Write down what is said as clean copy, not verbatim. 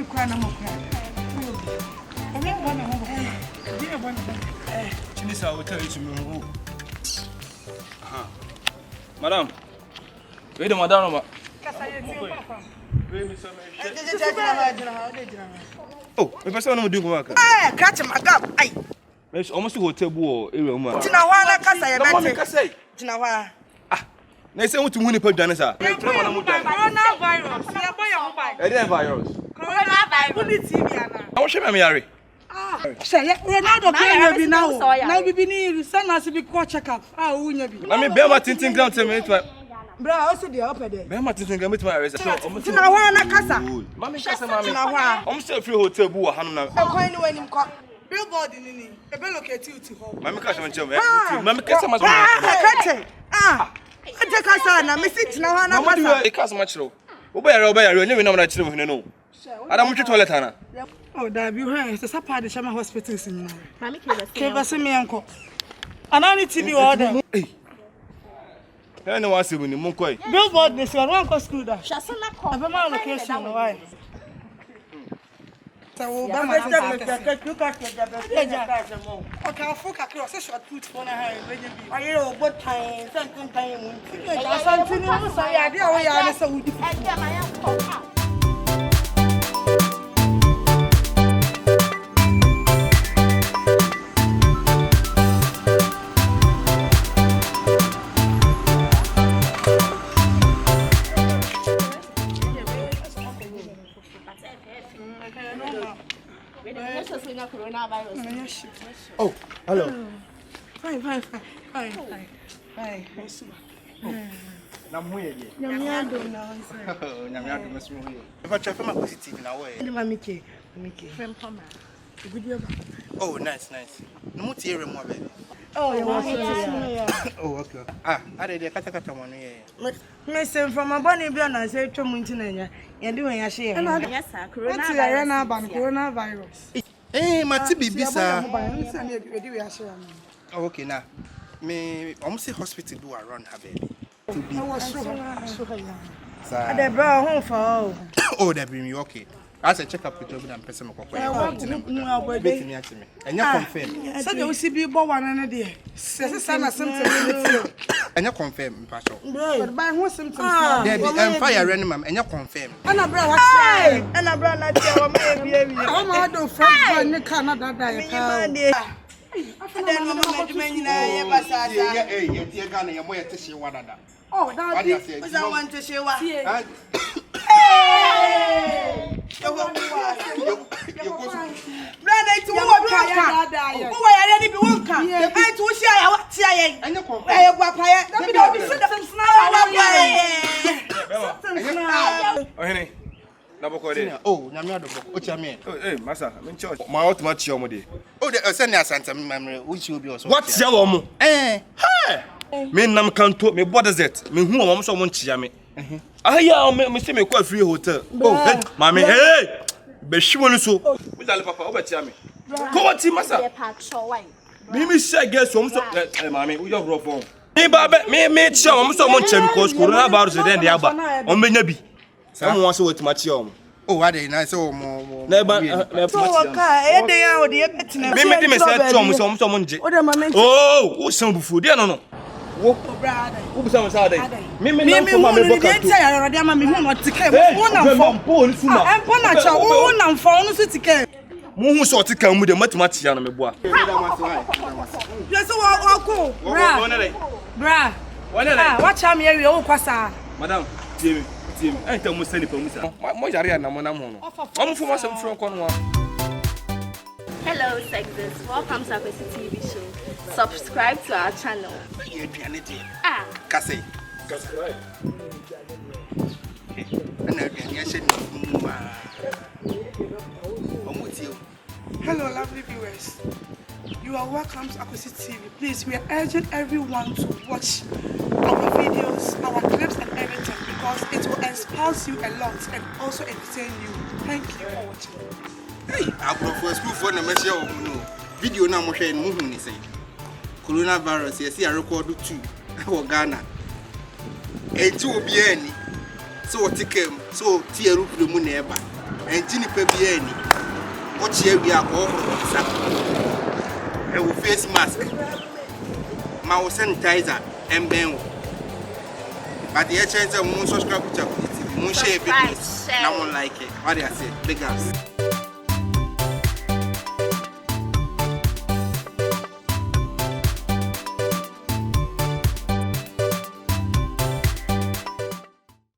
be crying, I'm crying. And then one of Chinisa, I will tell you to me. Madam, wait the madam. Oh, the person who do work. Eh, catch my gap. Ay. It's almost a hotel boy. Tinawana kasa ya bete. Tinawa. Ah, na say what to win the Janessa. Coronavirus. Ya boy ya mobile. Virus. Coronavirus. Put it TV ana. I want me Yari. Ah, say Ronaldo play be now. Now be ni send us be go check up. Ah, unya bi. I mean, Bema tinting ground tell me to. Bra, also dey up there. Bema tinting ground to my arrest. Tinawa na kasa. Mami kasa mami. Tinawa. I'm still free hotel bu wa hanu na. E ko ni wani ko. Billboard ni. E be locate you to home. Mami kasa man chom. Mami kasa ma. Ah. Ate kasa na me sit Tinawa na kasa. Mami do kasa ma chiro. Obayare, onye we na chiro mo no. Adam twa toilet ana. Oh, that be here. It's a Sapa de Shama Hospital in now. Mami Keba me uncle. Anani TV order. Hey. I know what's in Munko. Billboard this one go school da. Shasana call. Aba ma location why. So ba ma okay, I fuck akro say short put for na ha e be. Aye o go time, something time mun. Something no so ya dey o ya na so we. E dey ma ya call. Oh, hello. Fine. Na muye ye. Nyamiado na Nyamiado mesmo ye. If I try for my positive na way. Ndi mamike. Friend Poma. Good ba. Oh, nice. No muti ere mo baby. Oh, you want to Oh, okay. Ah, I dey kata mo no ye. Me say from aboni bia na say twom ntinanya. Ye de wen ya hye. Yes, sir. Coronavirus. Eh, mati bibi sa. Oh, okay now. Me almost say hospital do around her baby. I was so I dey bra home for. Oh, they bring me okay. As a check up with you and person ko kwa. Beat me at me. Enya confirm. Say you see be bo wan na dey. Say na symptom. Enya confirm mpacho. But by who symptoms? There be fire run mam enya confirm. Ana bra what say? Ana bra na tia wa me bia. O ma do front one Canada da ya ka. Then mama medmen na ye basasa. Ye tie ga na ye mo ye teshe wadada. Oh, that is I want to show what. Brother, it's what can. Who are ready to walk? I to share what say. And you come. I go pay. That be Oh, honey. Oh, Nyamiado. What you mean? Oh, hey, massa, I'm in church. My automatic chomode. Oh, the send ya Santa memory which will be also. What's your woman? Hey! Me nam kanto me borders it. Me hu mama so mo nchia me. Ah me say me call free hotel. Oh, hey, mama, hey. Be shiwonu so. We dale papa, obetia me. Ko wati massa. Me say guess so hey mama, we just rough on. Me ba me chia mama so mo nchia because coronavirus dey there aba. On menya bi. Some want so wetima chia om. Oh, what dey na say o mo. Na ba so waka e dey ya o dey betina. Me dey me say tom so mo nje. Oh, wo san bufu dey no. Wo brother. Wo bisa masa dai. Me na fo me boka to. Me tia ya rode ma me hu no tike. Wo na fo. Empo na cha wo na fo no so tike. Mo hu so tike mu de matimati ya no me boa. Yes wo ko. Bra. Ah, watch am here wo kwasa. Madam, tie me. Enta mo sani pa mu sa. Mo yare na mo na mo no. Mo fo mo sam fro ko no. Hello, Sexes. Welcome to Akwesi TV show. Subscribe to our channel. Ah. Kase. Subscribe. Hello, lovely viewers. You are welcome to Akwesi TV. Please, we are urging everyone to watch our videos, our clips, and everything because it will inspire you a lot and also entertain you. Thank you for watching. Hey, I go for school for the message no. Video na mo hwe no hu ni say. Coronavirus yes I record 2 for Ghana. Enti obi ani. So tikem, so ti aeroplane mu na eba. and Ginny Pebiani. What here we are all and face mask, mouth sanitizer, and ben. But the chance of moon subscribe to moon share videos. No one like it. What do I say? Big ups.